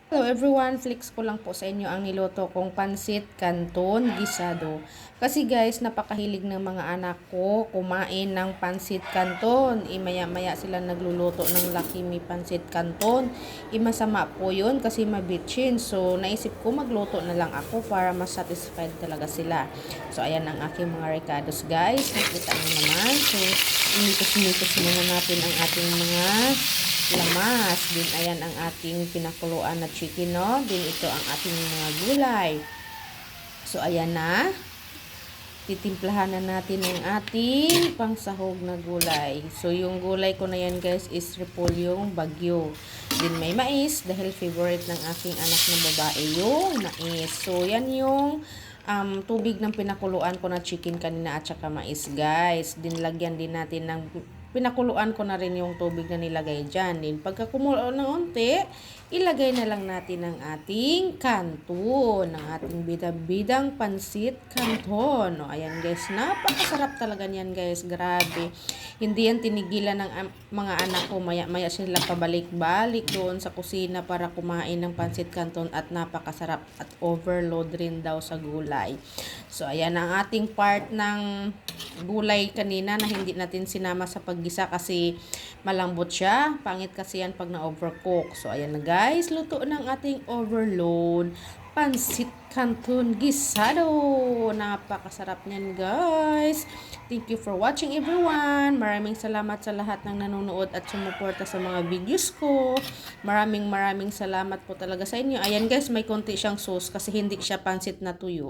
Hello everyone, flex ko lang po sa inyo ang niluto kong pansit canton gisado. Kasi guys, napakahilig ng mga anak ko kumain ng pansit canton. Maya-maya sila nagluluto ng Lucky Me pansit canton. Masama po yun kasi mabitchin. So, naisip ko magluto na lang ako para mas satisfied talaga sila. So, ayan ang aking mga recados guys. Nakita nyo naman. So, imitos-mitos muna natin ang ating mga lamas. Din ayan ang ating pinakuluan na chicken, no? Din ito ang ating mga gulay. So ayan na. Titimplahan na natin ang ating pangsahog na gulay. So yung gulay ko na yan guys is repolyong bagyo. Din may mais dahil favorite ng aking anak na babae yung mais. So yan yung tubig ng pinakuluan ko na chicken kanina at saka mais guys. Din lagyan din natin ng pinakuluan ko na rin yung tubig na nilagay dyan. Din pagka kumulo ng unti, ilagay na lang natin ang ating canton, ang ating bidang-bidang pansit canton. O, ayan guys, napakasarap talaga niyan guys, grabe. Hindi yan tinigilan ng mga anak ko, maya-maya sila pabalik-balik doon sa kusina para kumain ng pansit canton at napakasarap at overload rin daw sa gulay. So, ayan ang ating part ng gulay kanina na hindi natin sinama sa paggisa kasi malambot siya. Pangit kasi yan pag na-overcook. So, ayan na guys, luto ng ating overload pansit canton gisado. Napakasarap niyan guys. Thank you for watching everyone. Maraming salamat sa lahat ng nanonood at sumuporta sa mga videos ko. Maraming salamat po talaga sa inyo. Ayan guys, may konti siyang sauce kasi hindi siya pansit na tuyo.